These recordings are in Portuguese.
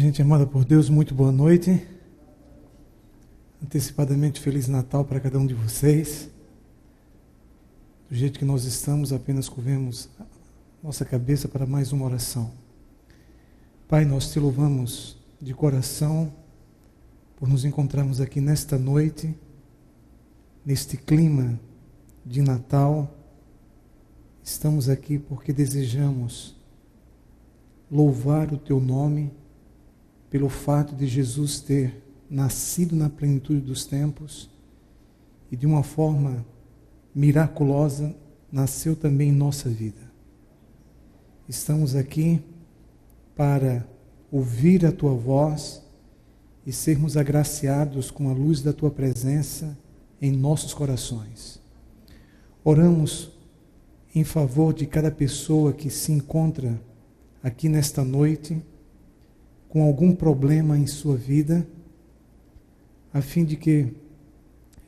Gente amada por Deus, muito boa noite. Antecipadamente, Feliz Natal para cada um de vocês. Do jeito que nós estamos, apenas curvemos nossa cabeça para mais uma oração. Pai, nós te louvamos de coração por nos encontrarmos aqui nesta noite, neste clima de Natal. Estamos aqui porque desejamos louvar o teu nome pelo fato de Jesus ter nascido na plenitude dos tempos e de uma forma miraculosa nasceu também em nossa vida. Estamos aqui para ouvir a tua voz e sermos agraciados com a luz da tua presença em nossos corações. Oramos em favor de cada pessoa que se encontra aqui nesta noite com algum problema em sua vida, a fim de que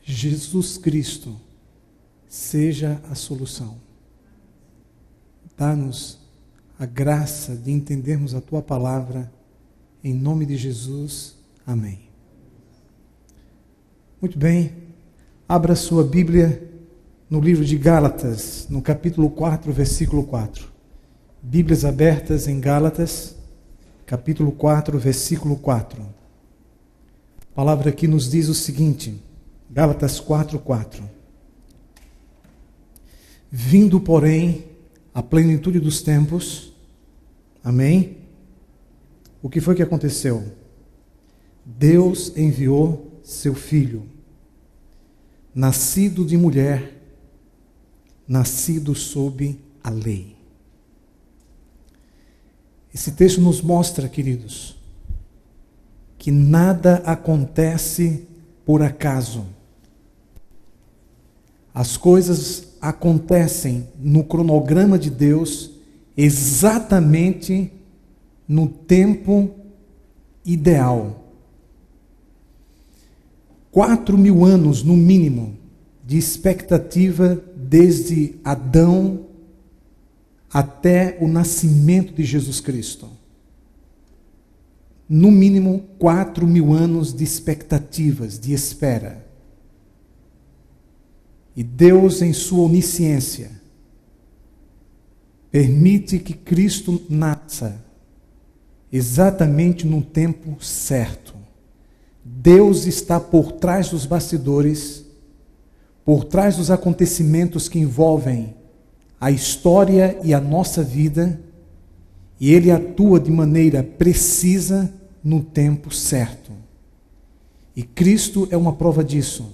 Jesus Cristo seja a solução. Dá-nos a graça de entendermos a tua palavra, em nome de Jesus. Amém. Muito bem, abra sua Bíblia no livro de Gálatas, no capítulo 4, versículo 4. Bíblias abertas em Gálatas, capítulo 4, versículo 4. A palavra aqui nos diz o seguinte, Gálatas 4, 4. Vindo, porém, a plenitude dos tempos, amém? O que foi que aconteceu? Deus enviou seu Filho, nascido de mulher, nascido sob a lei. Esse texto nos mostra, queridos, que nada acontece por acaso. As coisas acontecem no cronograma de Deus exatamente no tempo ideal. 4.000 anos, no mínimo, de expectativa desde Adão até o nascimento de Jesus Cristo. no mínimo 4.000 anos de expectativas, de espera. E Deus, em sua onisciência, permite que Cristo nasça exatamente no tempo certo. Deus está por trás dos bastidores, por trás dos acontecimentos que envolvem a história e a nossa vida, e Ele atua de maneira precisa no tempo certo. E Cristo é uma prova disso.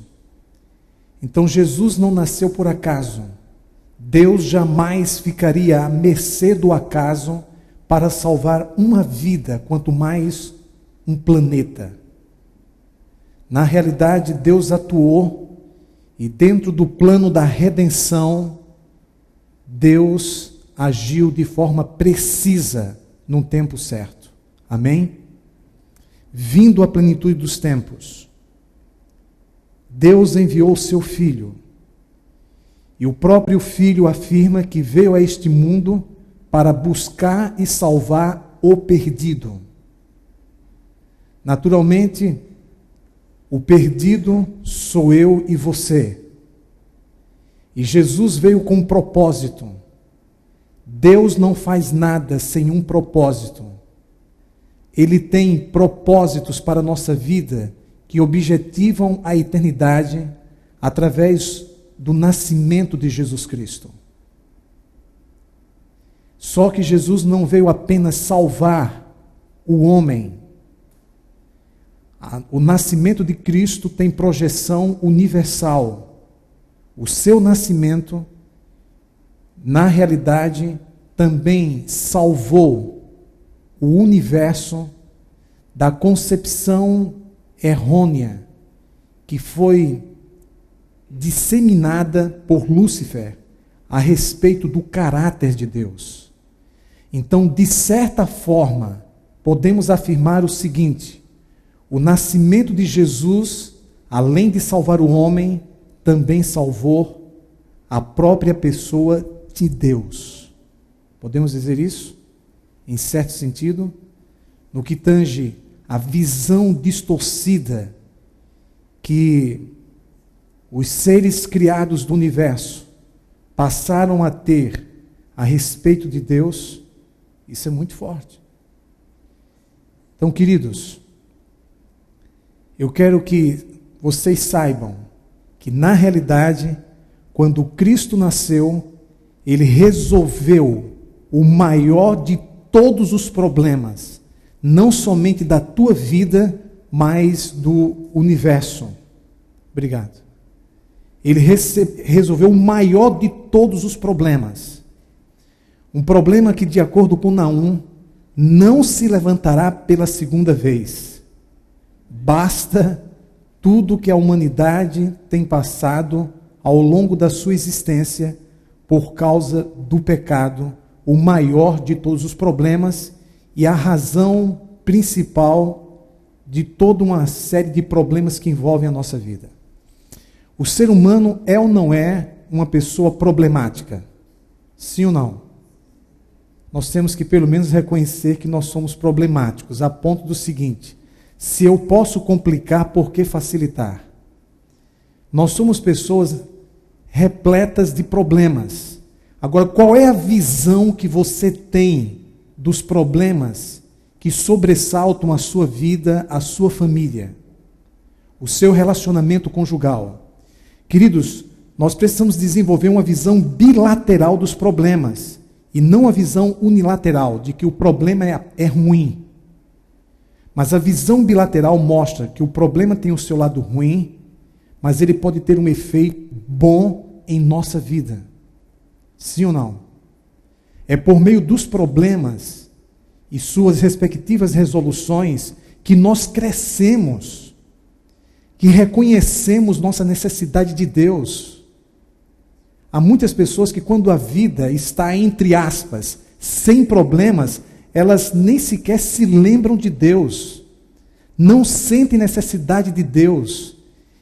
Então Jesus não nasceu por acaso. Deus jamais ficaria à mercê do acaso para salvar uma vida, quanto mais um planeta. Na realidade, Deus atuou e dentro do plano da redenção, Deus agiu de forma precisa no tempo certo. Amém? Vindo à plenitude dos tempos, Deus enviou o seu Filho. E o próprio Filho afirma que veio a este mundo para buscar e salvar o perdido. Naturalmente, o perdido sou eu e você. E Jesus veio com um propósito. Deus não faz nada sem um propósito. Ele tem propósitos para a nossa vida que objetivam a eternidade através do nascimento de Jesus Cristo. Só que Jesus não veio apenas salvar o homem. O nascimento de Cristo tem projeção universal. O seu nascimento, na realidade, também salvou o universo da concepção errônea que foi disseminada por Lúcifer a respeito do caráter de Deus. Então, de certa forma, podemos afirmar o seguinte: o nascimento de Jesus, além de salvar o homem, também salvou a própria pessoa de Deus. Podemos dizer isso? Em certo sentido, no que tange a visão distorcida que os seres criados do universo passaram a ter a respeito de Deus, isso é muito forte. Então, queridos, eu quero que vocês saibam que, na realidade, quando Cristo nasceu, Ele resolveu o maior de todos os problemas, não somente da tua vida, mas do universo. Obrigado. Ele resolveu o maior de todos os problemas. Um problema que, de acordo com Naum, não se levantará pela segunda vez. Basta tudo que a humanidade tem passado ao longo da sua existência por causa do pecado, o maior de todos os problemas e a razão principal de toda uma série de problemas que envolvem a nossa vida. O ser humano é ou não é uma pessoa problemática? Sim ou não? Nós temos que pelo menos reconhecer que nós somos problemáticos, a ponto do seguinte: se eu posso complicar, por que facilitar? Nós somos pessoas repletas de problemas. Agora, qual é a visão que você tem dos problemas que sobressaltam a sua vida, a sua família, o seu relacionamento conjugal? Queridos, nós precisamos desenvolver uma visão bilateral dos problemas e não a visão unilateral de que o problema é ruim. Mas a visão bilateral mostra que o problema tem o seu lado ruim, mas ele pode ter um efeito bom em nossa vida. Sim ou não? É por meio dos problemas e suas respectivas resoluções que nós crescemos, que reconhecemos nossa necessidade de Deus. Há muitas pessoas que, quando a vida está, entre aspas, sem problemas, elas nem sequer se lembram de Deus, não sentem necessidade de Deus,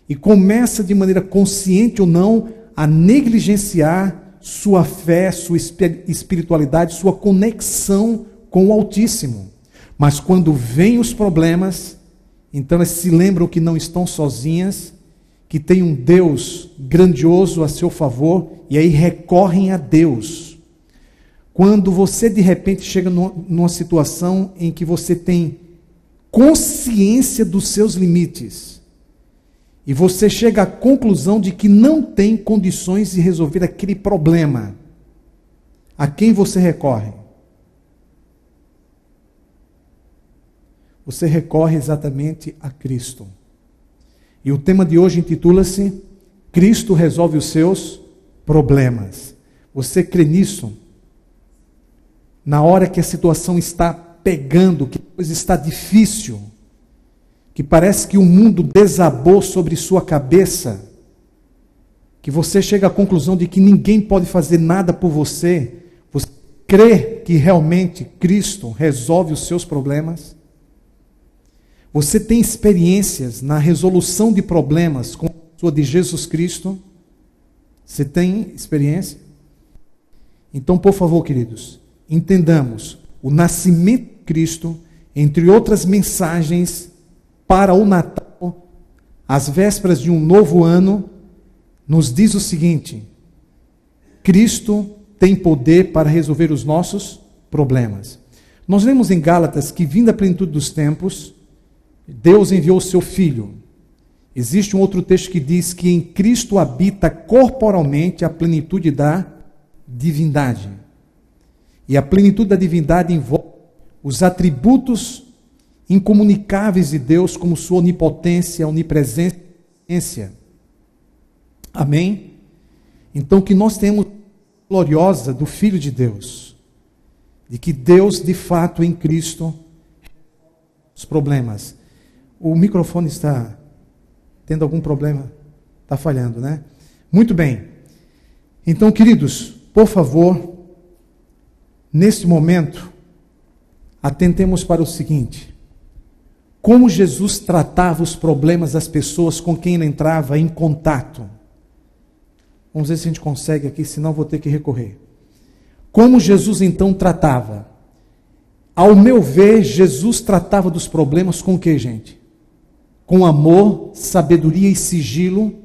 e começa de maneira consciente ou não a negligenciar sua fé, sua espiritualidade, sua conexão com o Altíssimo. Mas quando vêm os problemas, então elas se lembram que não estão sozinhas, que tem um Deus grandioso a seu favor, e aí recorrem a Deus. Quando você de repente chega numa situação em que você tem consciência dos seus limites, e você chega à conclusão de que não tem condições de resolver aquele problema, a quem você recorre? Você recorre exatamente a Cristo. E o tema de hoje intitula-se Cristo resolve os seus problemas. Você crê nisso? Na hora que a situação está pegando, que a coisa está difícil, que parece que o mundo desabou sobre sua cabeça, que você chega à conclusão de que ninguém pode fazer nada por você, você crê que realmente Cristo resolve os seus problemas? Você tem experiências na resolução de problemas com a pessoa de Jesus Cristo? Você tem experiência? Então, por favor, queridos, entendamos o nascimento de Cristo, entre outras mensagens, para o Natal, às vésperas de um novo ano, nos diz o seguinte: Cristo tem poder para resolver os nossos problemas. Nós lemos em Gálatas que, vindo a plenitude dos tempos, Deus enviou o seu Filho. Existe um outro texto que diz que em Cristo habita corporalmente a plenitude da divindade. E a plenitude da divindade envolve os atributos incomunicáveis de Deus, como sua onipotência, onipresença. Amém? Então, que nós temos a gloriosa do Filho de Deus, de que Deus, de fato, em Cristo, os problemas. O microfone está tendo algum problema? Está falhando, né? Muito bem. Então, queridos, por favor, neste momento, atentemos para o seguinte: como Jesus tratava os problemas das pessoas com quem ele entrava em contato. Vamos ver se a gente consegue aqui, senão vou ter que recorrer. Como Jesus então tratava? Ao meu ver, Jesus tratava dos problemas com o que, gente? Com amor, sabedoria e sigilo,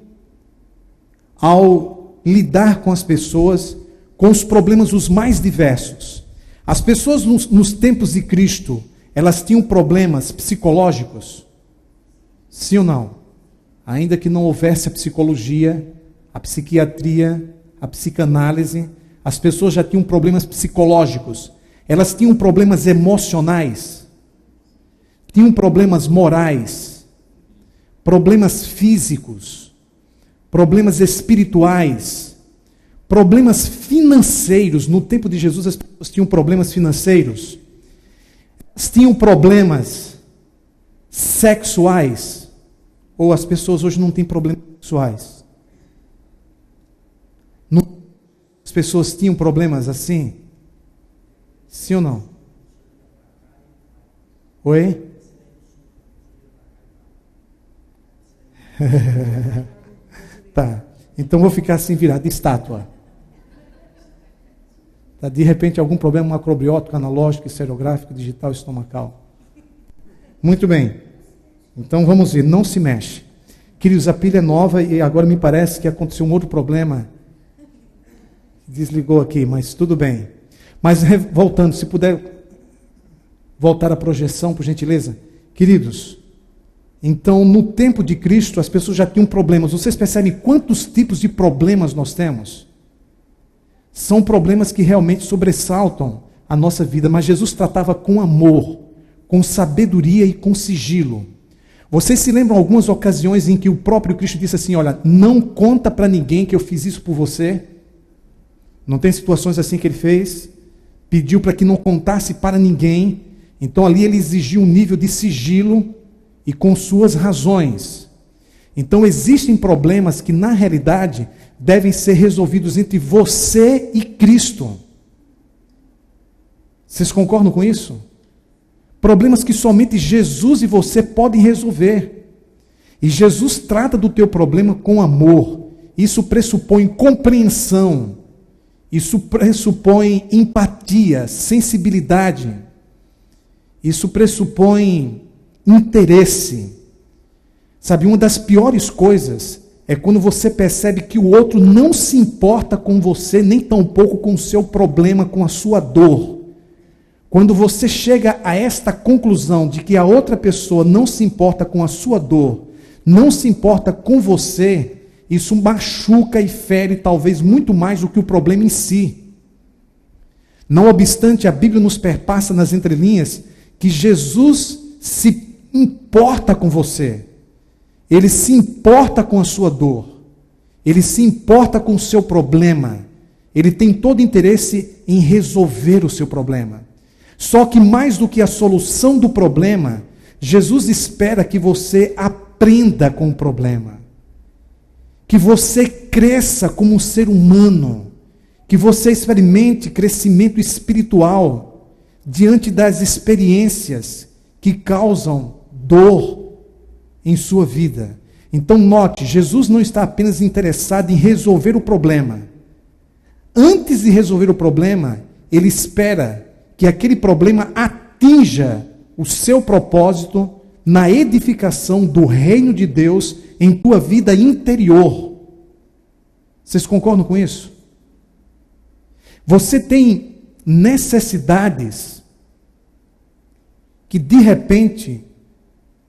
ao lidar com as pessoas, com os problemas os mais diversos. As pessoas nos tempos de Cristo, elas tinham problemas psicológicos? Sim ou não? Ainda que não houvesse a psicologia, a psiquiatria, a psicanálise, as pessoas já tinham problemas psicológicos. Elas tinham problemas emocionais, tinham problemas morais, problemas físicos, problemas espirituais, problemas financeiros. No tempo de Jesus as pessoas tinham problemas financeiros, elas tinham problemas sexuais, ou as pessoas hoje não têm problemas sexuais? As pessoas tinham problemas assim? Sim ou não? Oi? Tá. Então vou ficar assim virado, de estátua. Tá, de repente algum problema macrobiótico, analógico, estereográfico, digital, estomacal. Muito bem. Então vamos ver, não se mexe. Queridos, a pilha é nova e agora me parece que aconteceu um outro problema. Desligou aqui, mas tudo bem. Mas voltando, se puder voltar à projeção, por gentileza. Queridos, então no tempo de Cristo as pessoas já tinham problemas. Vocês percebem quantos tipos de problemas nós temos? São problemas que realmente sobressaltam a nossa vida, mas Jesus tratava com amor, com sabedoria e com sigilo. Vocês se lembram algumas ocasiões em que o próprio Cristo disse assim: olha, não conta para ninguém que eu fiz isso por você? Não tem situações assim que ele fez? Pediu para que não contasse para ninguém. Então ali ele exigiu um nível de sigilo e com suas razões. Então existem problemas que na realidade devem ser resolvidos entre você e Cristo. Vocês concordam com isso? Problemas que somente Jesus e você podem resolver. E Jesus trata do teu problema com amor. Isso pressupõe compreensão. Isso pressupõe empatia, sensibilidade. Isso pressupõe interesse. Sabe, uma das piores coisas é quando você percebe que o outro não se importa com você, nem tampouco com o seu problema, com a sua dor. Quando você chega a esta conclusão de que a outra pessoa não se importa com a sua dor, não se importa com você, isso machuca e fere talvez muito mais do que o problema em si. Não obstante, a Bíblia nos perpassa nas entrelinhas que Jesus se importa com você. Ele se importa com a sua dor. Ele se importa com o seu problema. Ele tem todo interesse em resolver o seu problema. Só que mais do que a solução do problema, Jesus espera que você aprenda com o problema. Que você cresça como um ser humano. Que você experimente crescimento espiritual diante das experiências que causam dor em sua vida. Então note, Jesus não está apenas interessado em resolver o problema. Antes de resolver o problema, ele espera que aquele problema atinja o seu propósito na edificação do reino de Deus em tua vida interior. Vocês concordam com isso? Você tem necessidades que de repente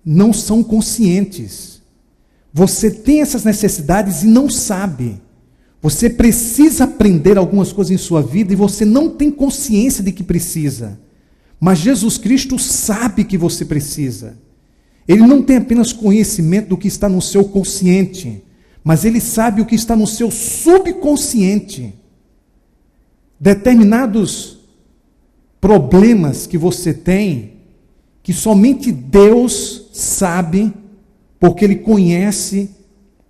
não são conscientes. Você tem essas necessidades e não sabe. Você precisa aprender algumas coisas em sua vida e você não tem consciência de que precisa. Mas Jesus Cristo sabe que você precisa. Ele não tem apenas conhecimento do que está no seu consciente, mas ele sabe o que está no seu subconsciente. Determinados problemas que você tem, que somente Deus sabe, porque Ele conhece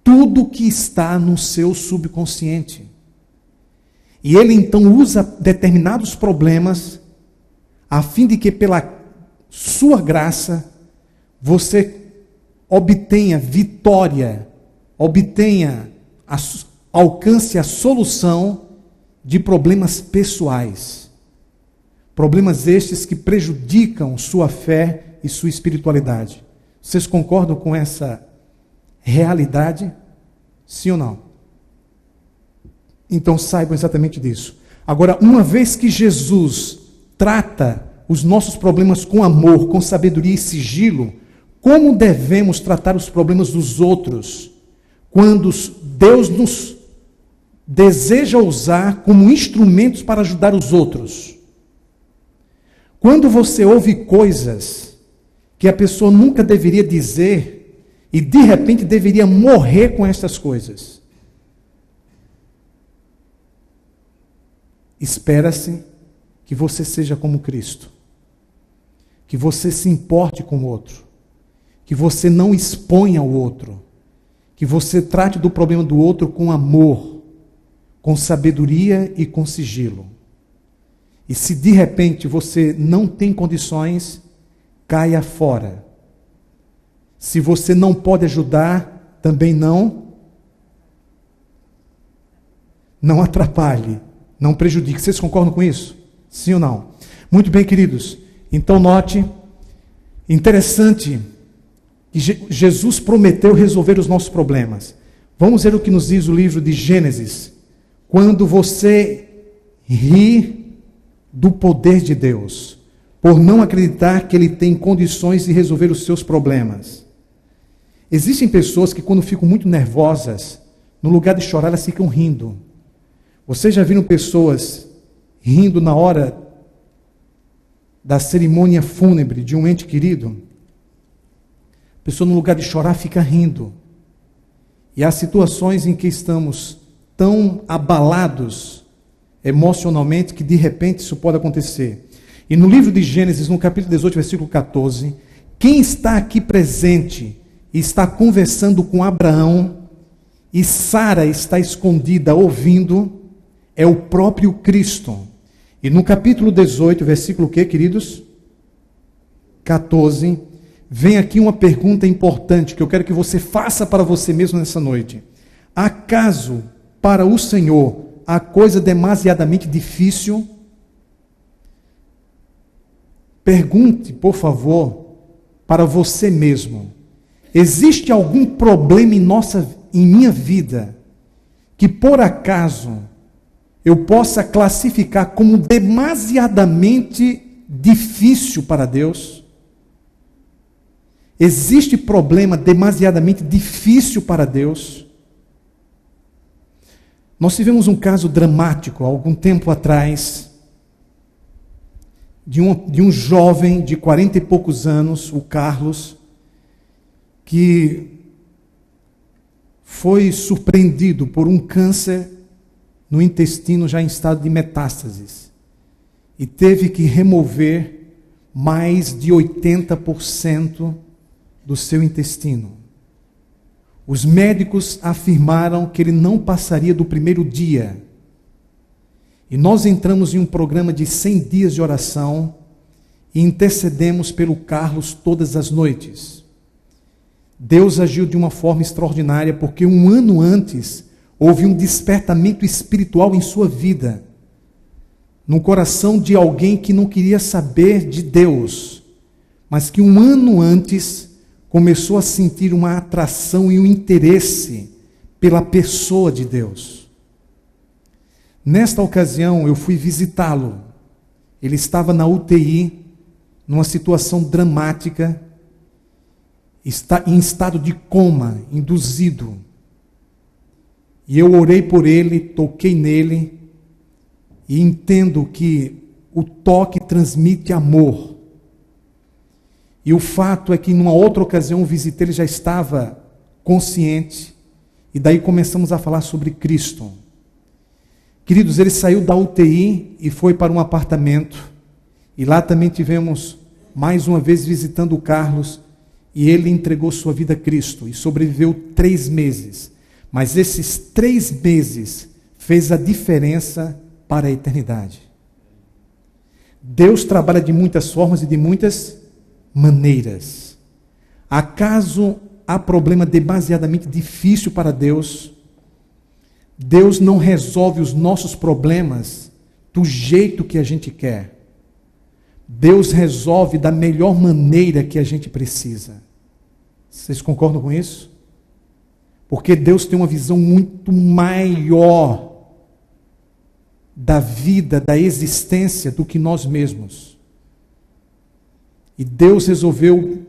tudo que está no seu subconsciente. E Ele então usa determinados problemas, a fim de que pela sua graça, você obtenha vitória, alcance a solução de problemas pessoais. Problemas estes que prejudicam sua fé e sua espiritualidade. Vocês concordam com essa realidade? Sim ou não? Então saibam exatamente disso. Agora, uma vez que Jesus trata os nossos problemas com amor, com sabedoria e sigilo, como devemos tratar os problemas dos outros quando Deus nos deseja usar como instrumentos para ajudar os outros? Quando você ouve coisas que a pessoa nunca deveria dizer e de repente deveria morrer com essas coisas, espera-se que você seja como Cristo, que você se importe com o outro, que você não exponha o outro, que você trate do problema do outro com amor, com sabedoria e com sigilo. E se de repente você não tem condições, caia fora. Se você não pode ajudar, também não atrapalhe, não prejudique. Vocês concordam com isso? Sim ou não? Muito bem, queridos. Então note, interessante, que Jesus prometeu resolver os nossos problemas. Vamos ver o que nos diz o livro de Gênesis. Quando você ri do poder de Deus, por não acreditar que Ele tem condições de resolver os seus problemas. Existem pessoas que quando ficam muito nervosas, no lugar de chorar, elas ficam rindo. Vocês já viram pessoas rindo na hora da cerimônia fúnebre de um ente querido? A pessoa no lugar de chorar fica rindo. E há situações em que estamos tão abalados emocionalmente, que de repente isso pode acontecer. E no livro de Gênesis, no capítulo 18, versículo 14, quem está aqui presente e está conversando com Abraão, e Sara está escondida ouvindo, é o próprio Cristo. E no capítulo 18, versículo o quê, queridos? 14, vem aqui uma pergunta importante que eu quero que você faça para você mesmo nessa noite. Acaso para o Senhor a coisa demasiadamente difícil? pergunte, por favor, para você mesmo: existe algum problema em minha vida que por acaso eu possa classificar como demasiadamente difícil para Deus? Existe problema demasiadamente difícil para Deus? Nós tivemos um caso dramático há algum tempo atrás, de um jovem de 40 e poucos anos, o Carlos, que foi surpreendido por um câncer no intestino já em estado de metástases e teve que remover mais de 80% do seu intestino. Os médicos afirmaram que ele não passaria do primeiro dia. E nós entramos em um programa de 100 dias de oração e intercedemos pelo Carlos todas as noites. Deus agiu de uma forma extraordinária, porque um ano antes houve um despertamento espiritual em sua vida, no coração de alguém que não queria saber de Deus, mas que um ano antes começou a sentir uma atração e um interesse pela pessoa de Deus. Nesta ocasião eu fui visitá-lo. Ele estava na UTI, numa situação dramática, está em estado de coma, induzido. E eu orei por ele, toquei nele, e entendo que o toque transmite amor. E o fato é que, numa outra ocasião, o visitei, ele já estava consciente, e daí começamos a falar sobre Cristo. Queridos, ele saiu da UTI e foi para um apartamento, e lá também tivemos, mais uma vez, visitando o Carlos, e ele entregou sua vida a Cristo, e sobreviveu 3 meses. Mas esses 3 meses fez a diferença para a eternidade. Deus trabalha de muitas formas e de muitas maneiras. Acaso há problema demasiadamente difícil para Deus? Deus não resolve os nossos problemas do jeito que a gente quer. Deus resolve da melhor maneira que a gente precisa. Vocês concordam com isso? Porque Deus tem uma visão muito maior da vida, da existência, do que nós mesmos. E Deus resolveu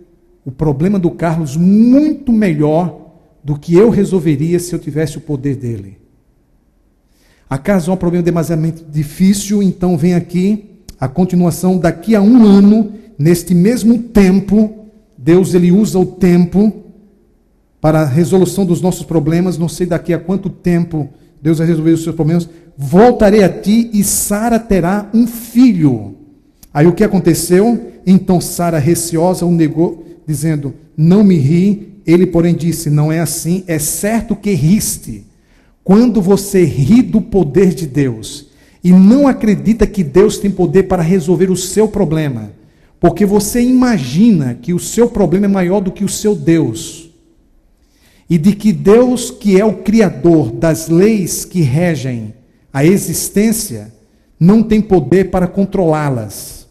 o problema do Carlos muito melhor do que eu resolveria se eu tivesse o poder dele. Acaso há um problema demasiadamente difícil? Então vem aqui a continuação. Daqui a 1 ano, neste mesmo tempo, Deus ele usa o tempo para a resolução dos nossos problemas. Não sei daqui a quanto tempo Deus vai resolver os seus problemas. Voltarei a ti e Sara terá um filho. Aí o que aconteceu? Então Sara, receosa, o negou, dizendo: não me ri. Ele, porém, disse: não é assim, é certo que riste. Quando você ri do poder de Deus e não acredita que Deus tem poder para resolver o seu problema, porque você imagina que o seu problema é maior do que o seu Deus, e de que Deus, que é o Criador das leis que regem a existência, não tem poder para controlá-las.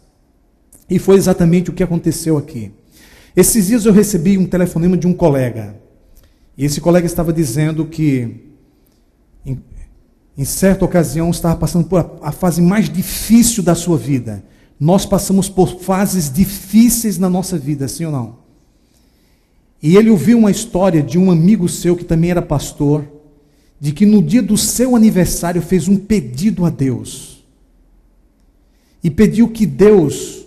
E foi exatamente o que aconteceu aqui. Esses dias eu recebi um telefonema de um colega, e esse colega estava dizendo que em certa ocasião estava passando por a fase mais difícil da sua vida. Nós passamos por fases difíceis na nossa vida, sim ou não? E ele ouviu uma história de um amigo seu que também era pastor, de que no dia do seu aniversário fez um pedido a Deus. E pediu que Deus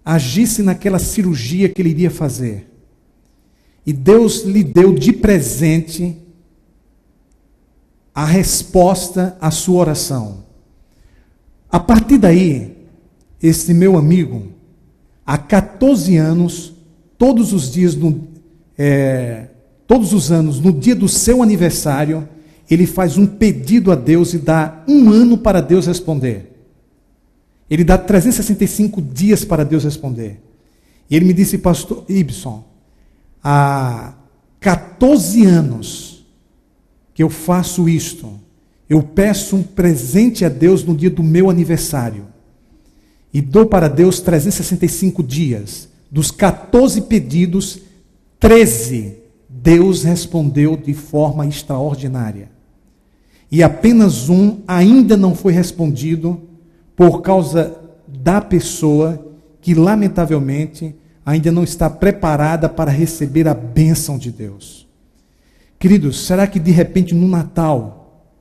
agisse naquela cirurgia que ele iria fazer. E Deus lhe deu de presente a resposta à sua oração. A partir daí, esse meu amigo, há 14 anos, todos os anos, no dia do seu aniversário, ele faz um pedido a Deus e dá 1 ano para Deus responder. Ele dá 365 dias para Deus responder. E ele me disse: pastor Ibson, há 14 anos que eu faço isto. Eu peço um presente a Deus no dia do meu aniversário. e dou para Deus 365 dias. Dos 14 pedidos, 13 Deus respondeu de forma extraordinária. E apenas um ainda não foi respondido por causa da pessoa que, lamentavelmente, ainda não está preparada para receber a bênção de Deus. Queridos, será que de repente no Natal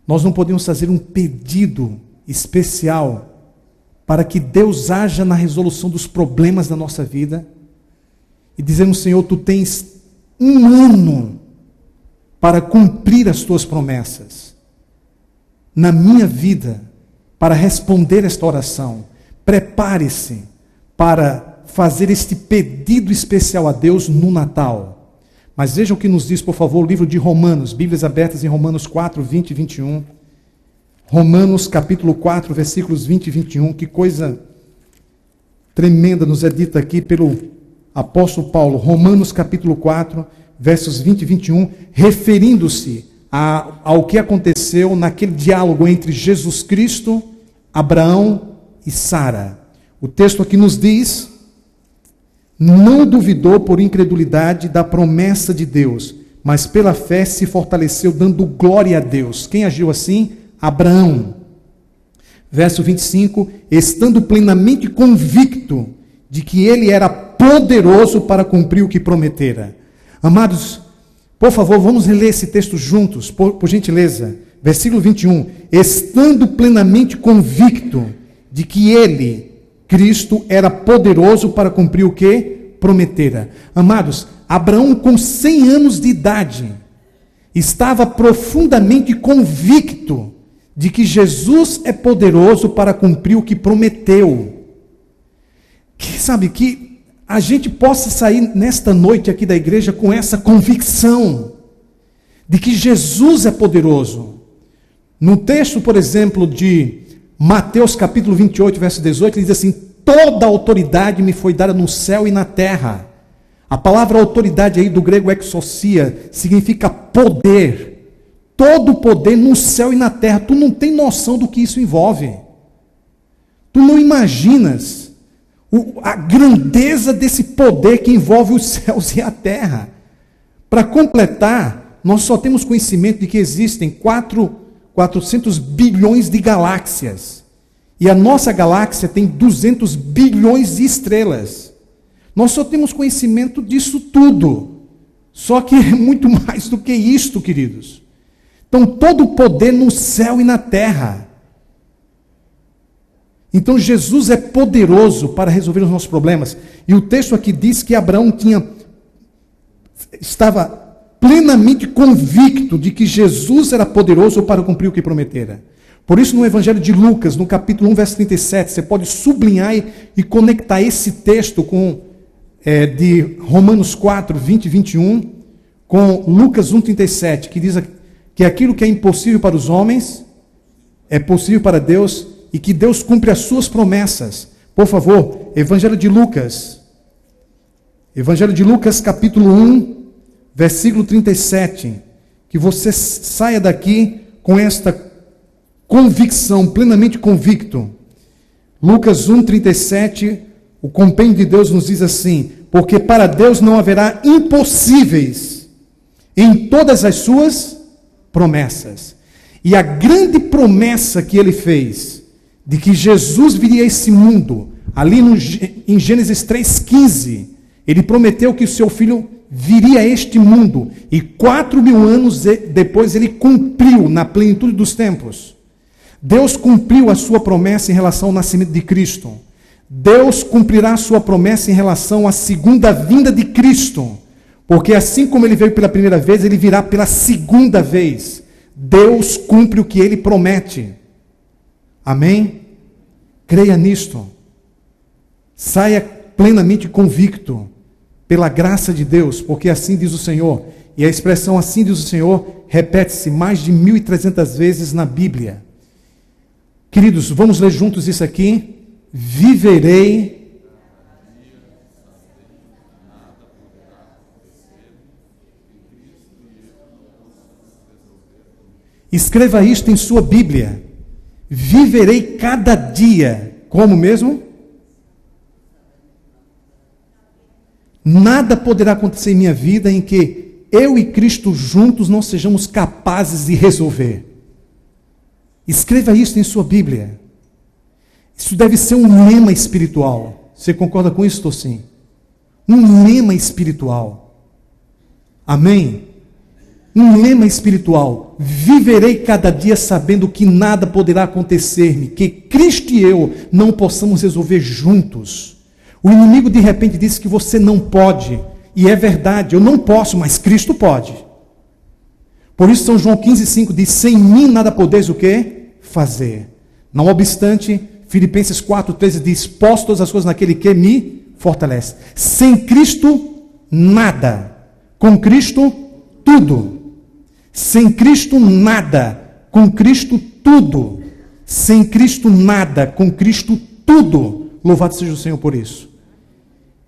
nós não podemos fazer um pedido especial para que Deus haja na resolução dos problemas da nossa vida e dizemos: Senhor, Tu tens um ano para cumprir as Tuas promessas na minha vida, para responder esta oração. Prepare-se para fazer este pedido especial a Deus no Natal. Mas veja o que nos diz, por favor, o livro de Romanos, Bíblias abertas em Romanos 4, 20 e 21. Romanos capítulo 4, versículos 20 e 21. Que coisa tremenda nos é dita aqui pelo apóstolo Paulo. Romanos capítulo 4, versos 20 e 21, referindo-se ao que aconteceu naquele diálogo entre Jesus Cristo, Abraão e Sara. O texto aqui nos diz: não duvidou por incredulidade da promessa de Deus, mas pela fé se fortaleceu, dando glória a Deus. Quem agiu assim? Abraão. Verso 25, estando plenamente convicto de que ele era poderoso para cumprir o que prometera. Amados, por favor, vamos reler esse texto juntos, por gentileza. Versículo 21, estando plenamente convicto de que ele, Cristo, era poderoso para cumprir o que prometera. Amados, Abraão, com 100 anos de idade, estava profundamente convicto de que Jesus é poderoso para cumprir o que prometeu. Que a gente possa sair nesta noite aqui da igreja com essa convicção de que Jesus é poderoso. No texto, por exemplo, de Mateus capítulo 28, verso 18, ele diz assim: toda autoridade me foi dada no céu e na terra. A palavra autoridade aí do grego exousia significa poder. Todo poder no céu e na terra. Tu não tem noção do que isso envolve. Tu não imaginas a grandeza desse poder que envolve os céus e a terra. Para completar, nós só temos conhecimento de que existem 400 bilhões de galáxias. E a nossa galáxia tem 200 bilhões de estrelas. Nós só temos conhecimento disso tudo. Só que é muito mais do que isto, queridos. Então, todo o poder no céu e na terra. Então, Jesus é poderoso para resolver os nossos problemas. E o texto aqui diz que Abraão estava plenamente convicto de que Jesus era poderoso para cumprir o que prometera. Por isso, no Evangelho de Lucas, no capítulo 1, verso 37, você pode sublinhar e conectar esse texto com de Romanos 4, 20 e 21, com Lucas 1, 37, que diz que aquilo que é impossível para os homens é possível para Deus e que Deus cumpre as suas promessas. Por favor, Evangelho de Lucas, capítulo 1, versículo 37, que você saia daqui com esta convicção, plenamente convicto. Lucas 1, 37, o compêndio de Deus nos diz assim: porque para Deus não haverá impossíveis em todas as suas promessas. E a grande promessa que ele fez, de que Jesus viria a esse mundo, ali em Gênesis 3,15, ele prometeu que o seu filho viria a este mundo, e 4.000 anos depois ele cumpriu na plenitude dos tempos. Deus cumpriu a sua promessa em relação ao nascimento de Cristo. Deus cumprirá a sua promessa em relação à segunda vinda de Cristo. Porque assim como ele veio pela primeira vez, ele virá pela segunda vez. Deus cumpre o que ele promete. Amém? Creia nisto. Saia plenamente convicto pela graça de Deus, porque assim diz o Senhor. E a expressão assim diz o Senhor repete-se mais de 1.300 vezes na Bíblia. Queridos, vamos ler juntos isso aqui. Viverei. Escreva isto em sua Bíblia. Viverei cada dia Como mesmo? Nada poderá acontecer em minha vida em que eu e Cristo juntos não sejamos capazes de resolver. Escreva isso em sua Bíblia. Isso deve ser um lema espiritual. Você concorda com isso, Tocinho? Um lema espiritual. Amém? Um lema espiritual. Viverei cada dia sabendo que nada poderá acontecer-me, que Cristo e eu não possamos resolver juntos. O inimigo de repente disse que você não pode, e é verdade, eu não posso, mas Cristo pode. Por isso São João 15,5 diz, sem mim nada podeis o quê? Fazer. Não obstante, Filipenses 4,13 diz, posso todas as coisas naquele que me fortalece. Sem Cristo, nada. Com Cristo, tudo. Sem Cristo, nada. Com Cristo, tudo. Sem Cristo, nada. Com Cristo, tudo. Louvado seja o Senhor por isso.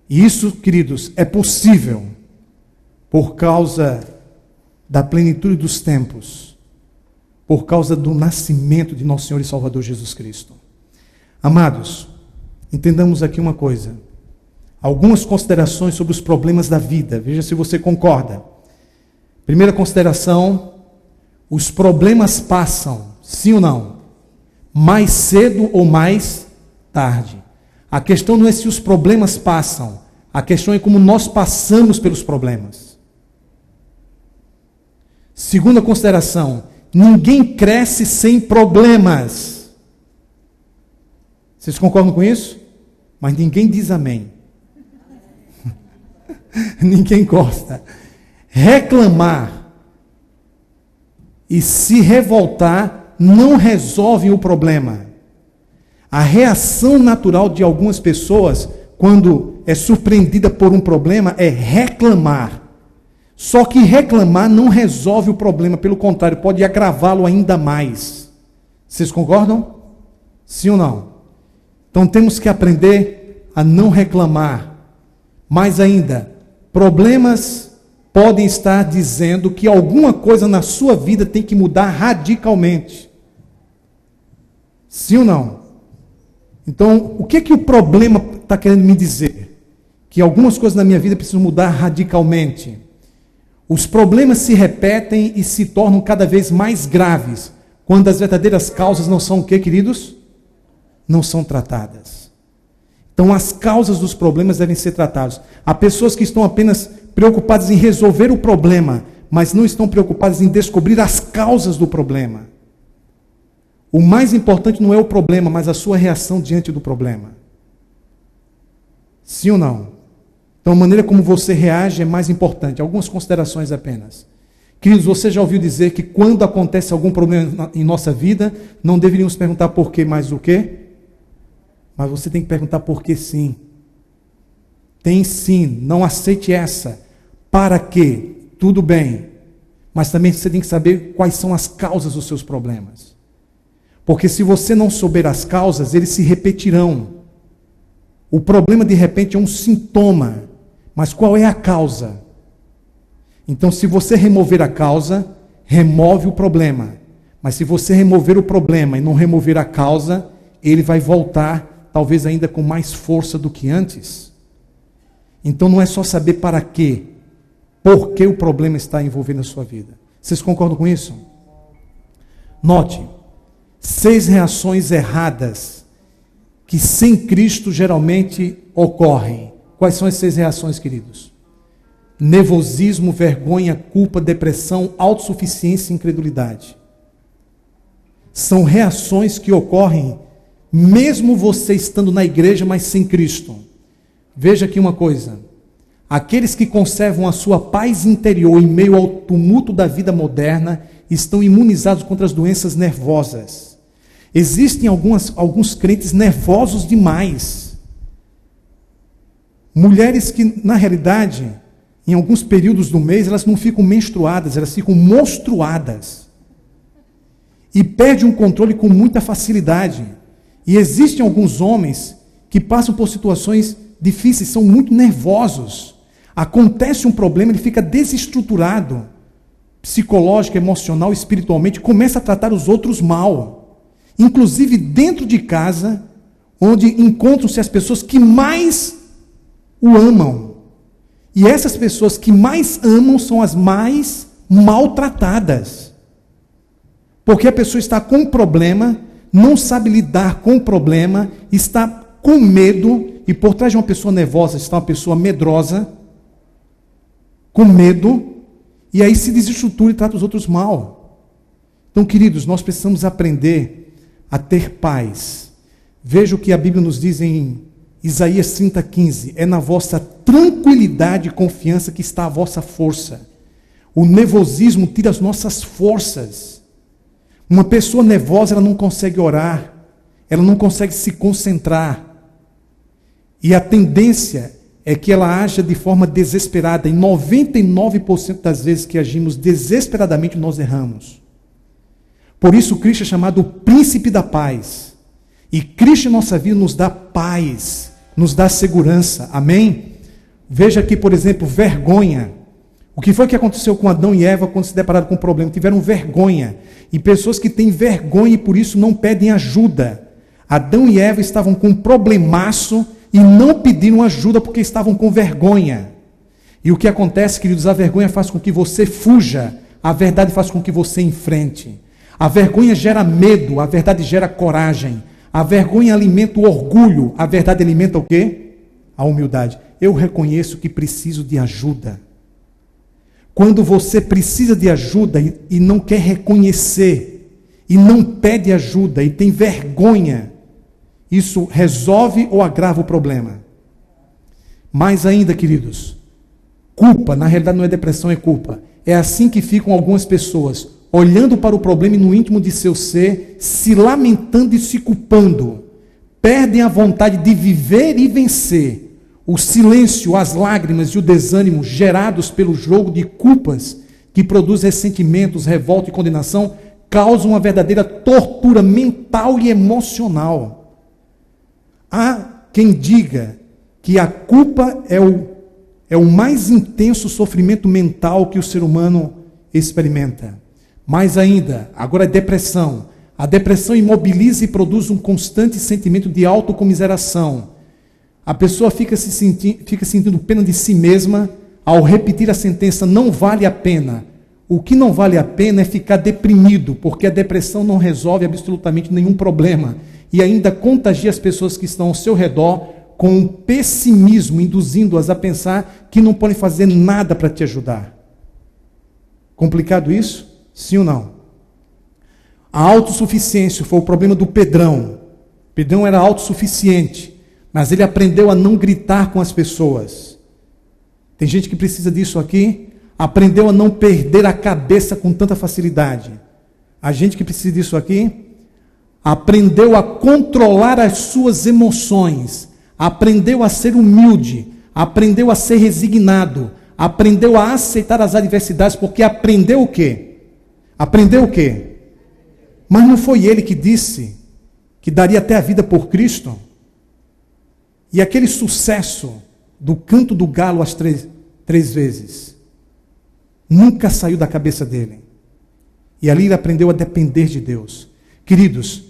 E isso, queridos, é possível por causa da plenitude dos tempos, por causa do nascimento de nosso Senhor e Salvador Jesus Cristo. Amados, entendamos aqui uma coisa. Algumas considerações sobre os problemas da vida. Veja se você concorda. Primeira consideração, os problemas passam, sim ou não? Mais cedo ou mais tarde. A questão não é se os problemas passam, a questão é como nós passamos pelos problemas. Segunda consideração, ninguém cresce sem problemas. Vocês concordam com isso? Mas ninguém diz amém. Ninguém gosta. Reclamar e se revoltar não resolvem o problema. A reação natural de algumas pessoas, quando é surpreendida por um problema, é reclamar. Só que reclamar não resolve o problema, pelo contrário, pode agravá-lo ainda mais. Vocês concordam? Sim ou não? Então temos que aprender a não reclamar. Mais ainda, problemas podem estar dizendo que alguma coisa na sua vida tem que mudar radicalmente. Sim ou não? Então, o que o problema está querendo me dizer? Que algumas coisas na minha vida precisam mudar radicalmente. Os problemas se repetem e se tornam cada vez mais graves, quando as verdadeiras causas não são o quê, queridos? Não são tratadas. Então, as causas dos problemas devem ser tratadas. Há pessoas que estão apenas preocupadas em resolver o problema, mas não estão preocupadas em descobrir as causas do problema. O mais importante não é o problema, mas a sua reação diante do problema. Sim ou não? Então, a maneira como você reage é mais importante. Algumas considerações apenas. Queridos, você já ouviu dizer que quando acontece algum problema em nossa vida, não deveríamos perguntar por quê, mas o quê? Mas você tem que perguntar por quê sim. Tem sim, não aceite essa. Para quê? Tudo bem. Mas também você tem que saber quais são as causas dos seus problemas. Porque se você não souber as causas, eles se repetirão. O problema, de repente, é um sintoma. Mas qual é a causa? Então, se você remover a causa, remove o problema. Mas se você remover o problema e não remover a causa, ele vai voltar, talvez ainda com mais força do que antes. Então, não é só saber para quê, por que o problema está envolvendo a sua vida. Vocês concordam com isso? Note. 6 reações erradas que sem Cristo geralmente ocorrem. Quais são as 6 reações, queridos? Nervosismo, vergonha, culpa, depressão, autossuficiência e incredulidade. São reações que ocorrem mesmo você estando na igreja, mas sem Cristo. Veja aqui uma coisa. Aqueles que conservam a sua paz interior em meio ao tumulto da vida moderna estão imunizados contra as doenças nervosas. Existem alguns crentes nervosos demais. Mulheres que, na realidade, em alguns períodos do mês, elas não ficam menstruadas, elas ficam monstruadas. E perdem o controle com muita facilidade. E existem alguns homens que passam por situações difíceis, são muito nervosos. Acontece um problema, ele fica desestruturado, psicológico, emocional, espiritualmente, começa a tratar os outros mal. Inclusive, dentro de casa, onde encontram-se as pessoas que mais o amam. E essas pessoas que mais amam são as mais maltratadas. Porque a pessoa está com um problema, não sabe lidar com o problema, está com medo, e por trás de uma pessoa nervosa está uma pessoa medrosa, com medo, e aí se desestrutura e trata os outros mal. Então, queridos, nós precisamos aprender a ter paz. Veja o que a Bíblia nos diz em Isaías 30:15. É na vossa tranquilidade e confiança que está a vossa força. O nervosismo tira as nossas forças. Uma pessoa nervosa, ela não consegue orar, ela não consegue se concentrar. E a tendência é que ela haja de forma desesperada. Em 99% das vezes que agimos desesperadamente, nós erramos. Por isso, Cristo é chamado o príncipe da paz. E Cristo em nossa vida nos dá paz, nos dá segurança. Amém? Veja aqui, por exemplo, vergonha. O que foi que aconteceu com Adão e Eva quando se depararam com um problema? Tiveram vergonha. E pessoas que têm vergonha e por isso não pedem ajuda. Adão e Eva estavam com um problemaço e não pediram ajuda porque estavam com vergonha. E o que acontece, queridos, a vergonha faz com que você fuja, a verdade faz com que você enfrente. A vergonha gera medo, a verdade gera coragem. A vergonha alimenta o orgulho, a verdade alimenta o quê? A humildade. Eu reconheço que preciso de ajuda. Quando você precisa de ajuda e não quer reconhecer, e não pede ajuda, e tem vergonha, isso resolve ou agrava o problema? Mais ainda, queridos, culpa, na realidade não é depressão, é culpa. É assim que ficam algumas pessoas, olhando para o problema e no íntimo de seu ser, se lamentando e se culpando. Perdem a vontade de viver e vencer. O silêncio, as lágrimas e o desânimo gerados pelo jogo de culpas que produz ressentimentos, revolta e condenação, causam uma verdadeira tortura mental e emocional. Há quem diga que a culpa é o mais intenso sofrimento mental que o ser humano experimenta. Mais ainda, agora é depressão. A depressão imobiliza e produz um constante sentimento de autocomiseração. A pessoa fica sentindo pena de si mesma ao repetir a sentença, não vale a pena. O que não vale a pena é ficar deprimido, porque a depressão não resolve absolutamente nenhum problema. E ainda contagia as pessoas que estão ao seu redor com um pessimismo, induzindo-as a pensar que não podem fazer nada para te ajudar. Complicado isso? Sim ou não? A autossuficiência foi o problema do Pedrão. Pedrão era autossuficiente, mas ele aprendeu a não gritar com as pessoas. Tem gente que precisa disso aqui. Aprendeu a não perder a cabeça com tanta facilidade. A gente que precisa disso aqui aprendeu a controlar as suas emoções, aprendeu a ser humilde, aprendeu a ser resignado, aprendeu a aceitar as adversidades, porque aprendeu o quê? Aprendeu o quê? Mas não foi ele que disse que daria até a vida por Cristo? E aquele sucesso do canto do galo às três vezes nunca saiu da cabeça dele. E ali ele aprendeu a depender de Deus. Queridos,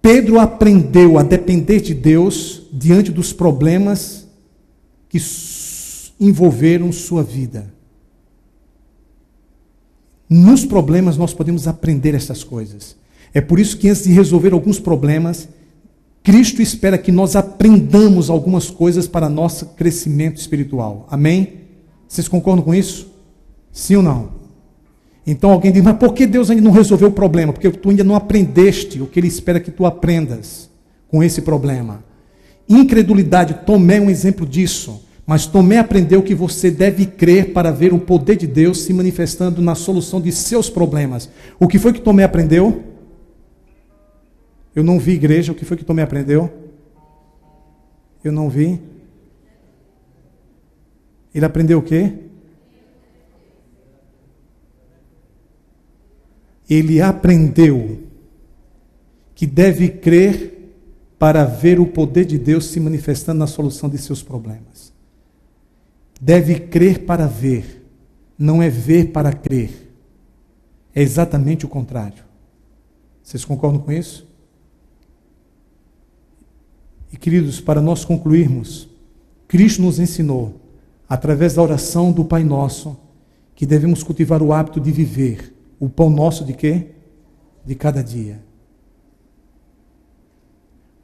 Pedro aprendeu a depender de Deus diante dos problemas que envolveram sua vida. Nos problemas nós podemos aprender essas coisas. É por isso que antes de resolver alguns problemas, Cristo espera que nós aprendamos algumas coisas para nosso crescimento espiritual. Amém? Vocês concordam com isso? Sim ou não? Então alguém diz, mas por que Deus ainda não resolveu o problema? Porque tu ainda não aprendeste o que Ele espera que tu aprendas com esse problema. Incredulidade, Tomé é um exemplo disso. Mas Tomé aprendeu que você deve crer para ver o poder de Deus se manifestando na solução de seus problemas. O que foi que Tomé aprendeu? Eu não vi, igreja. O que foi que Tomé aprendeu? Eu não vi. Ele aprendeu o quê? Ele aprendeu que deve crer para ver o poder de Deus se manifestando na solução de seus problemas. Deve crer para ver, não é ver para crer. É exatamente o contrário. Vocês concordam com isso? E, queridos, para nós concluirmos, Cristo nos ensinou, através da oração do Pai Nosso, que devemos cultivar o hábito de viver o pão nosso de quê? De cada dia.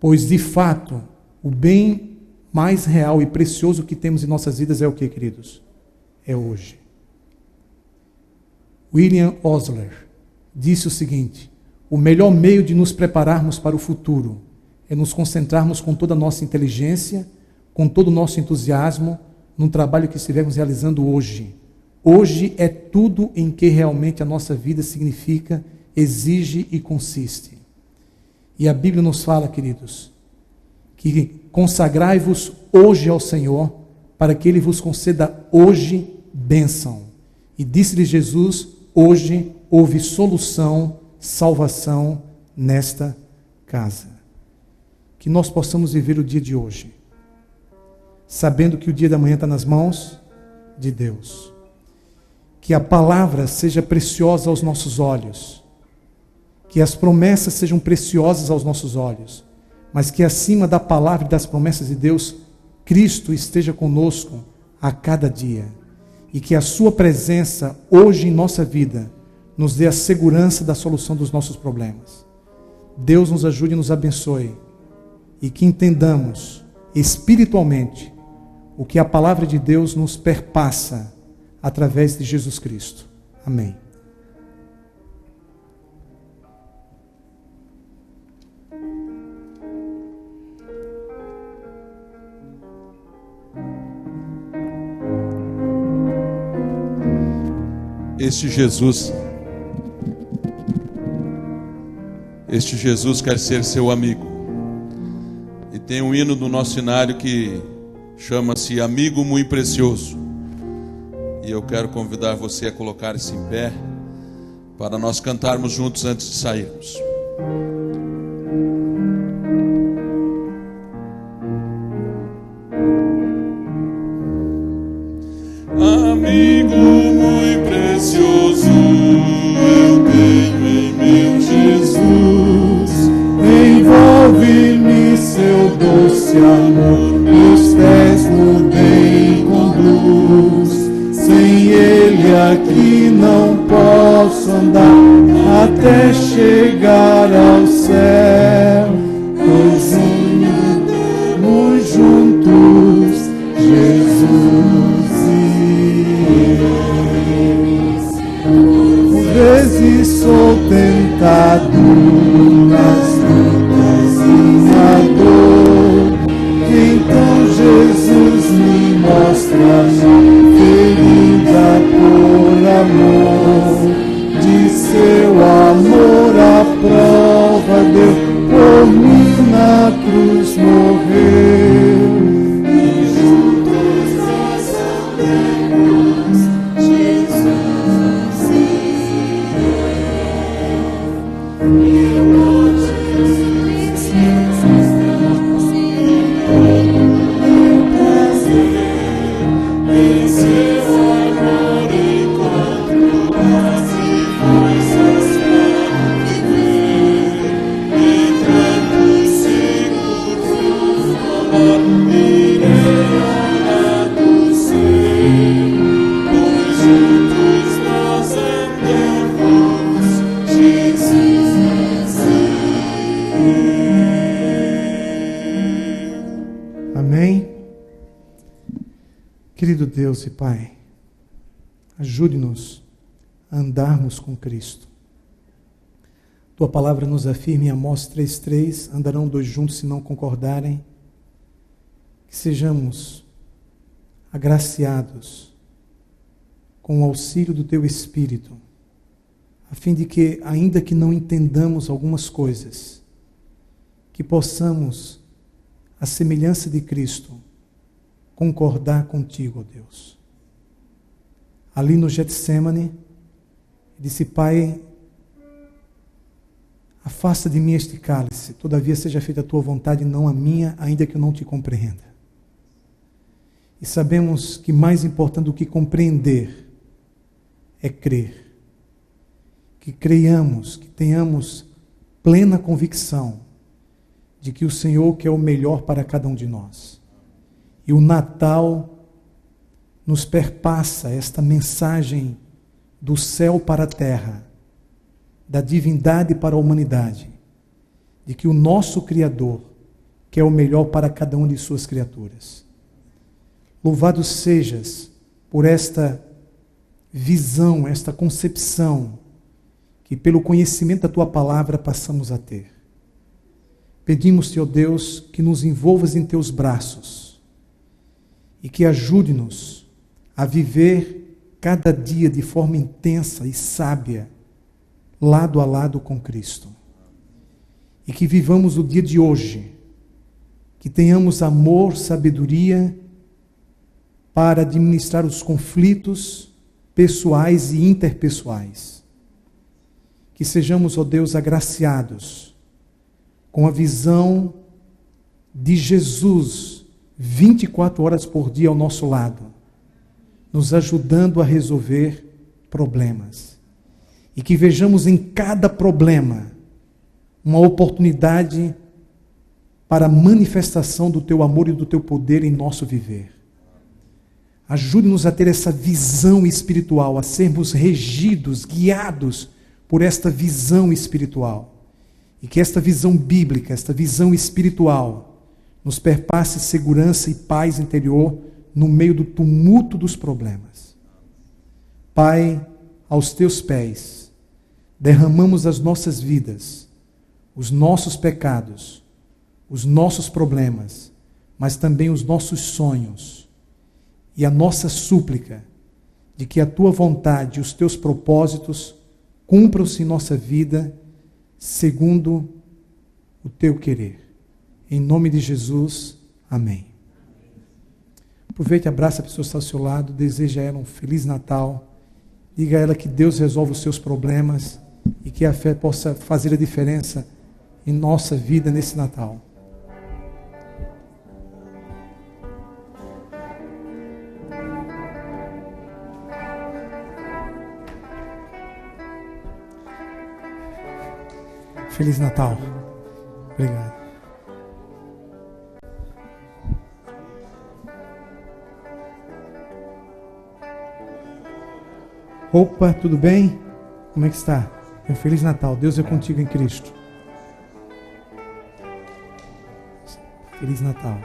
Pois, de fato, o bem mais real e precioso que temos em nossas vidas é o que, queridos? É hoje. William Osler disse o seguinte: o melhor meio de nos prepararmos para o futuro é nos concentrarmos com toda a nossa inteligência, com todo o nosso entusiasmo, num trabalho que estivermos realizando hoje. Hoje é tudo em que realmente a nossa vida significa, exige e consiste. E a Bíblia nos fala, queridos, que consagrai-vos hoje ao Senhor, para que Ele vos conceda hoje bênção. E disse-lhe Jesus: hoje houve solução, salvação nesta casa. Que nós possamos viver o dia de hoje, sabendo que o dia da manhã está nas mãos de Deus. Que a palavra seja preciosa aos nossos olhos, que as promessas sejam preciosas aos nossos olhos, mas que acima da palavra e das promessas de Deus, Cristo esteja conosco a cada dia, e que a sua presença hoje em nossa vida nos dê a segurança da solução dos nossos problemas. Deus nos ajude e nos abençoe, e que entendamos espiritualmente o que a palavra de Deus nos perpassa através de Jesus Cristo. Amém. Este Jesus quer ser seu amigo. E tem um hino do nosso cenário que chama-se Amigo Muito Precioso. E eu quero convidar você a colocar-se em pé para nós cantarmos juntos antes de sairmos. Amigo muito precioso, eu tenho em meu Jesus. Envolve-me seu doce amor, meus pés no bem conduz. Sem ele aqui não posso andar até chegar ao céu. Pois andamos juntos, Jesus e eu. Por vezes sou tentado nas lutas e na dor, então Jesus me mostra a ferida por amor. De seu amor a prova deu, por mim na cruz morreu. E juntos nós andamos, Jesus e eu. E hoje precisamos meu prazer em seu amor encontro paz e forças para viver. Enquanto seguros no amor, irei ao lado seu. Pois juntos nós andamos, Jesus e eu. Amém? Querido Deus e Pai, ajude-nos a andarmos com Cristo. Tua palavra nos afirma em Amós 3,3: andarão dois juntos se não concordarem. Que sejamos agraciados com o auxílio do Teu Espírito, a fim de que, ainda que não entendamos algumas coisas, que possamos, à semelhança de Cristo, concordar contigo, ó Deus. Ali no Getsêmani, disse: Pai, afasta de mim este cálice, todavia seja feita a tua vontade, não a minha, ainda que eu não te compreenda. E sabemos que mais importante do que compreender é crer. Que creiamos, que tenhamos plena convicção de que o Senhor quer o melhor para cada um de nós. E o Natal nos perpassa esta mensagem do céu para a terra, da divindade para a humanidade, de que o nosso Criador quer o melhor para cada uma de suas criaturas. Louvado sejas por esta visão, esta concepção, que pelo conhecimento da Tua palavra passamos a ter. Pedimos-te, ó Deus, que nos envolvas em Teus braços e que ajude-nos a viver cada dia de forma intensa e sábia, lado a lado com Cristo. E que vivamos o dia de hoje, que tenhamos amor, sabedoria para administrar os conflitos pessoais e interpessoais. Que sejamos, ó Deus, agraciados com a visão de Jesus 24 horas por dia ao nosso lado, nos ajudando a resolver problemas. E que vejamos em cada problema uma oportunidade para a manifestação do Teu amor e do Teu poder em nosso viver. Ajude-nos a ter essa visão espiritual, a sermos regidos, guiados por esta visão espiritual. E que esta visão bíblica, esta visão espiritual, nos perpasse segurança e paz interior no meio do tumulto dos problemas. Pai, aos Teus pés, derramamos as nossas vidas, os nossos pecados, os nossos problemas, mas também os nossos sonhos e a nossa súplica de que a Tua vontade e os Teus propósitos cumpram-se em nossa vida segundo o Teu querer. Em nome de Jesus, amém. Aproveite e abraça a pessoa que está ao seu lado, deseja a ela um Feliz Natal, diga a ela que Deus resolve os seus problemas e que a fé possa fazer a diferença em nossa vida nesse Natal. Feliz Natal. Obrigado. Opa, tudo bem? Como é que está? Um Feliz Natal. Deus é contigo em Cristo. Feliz Natal.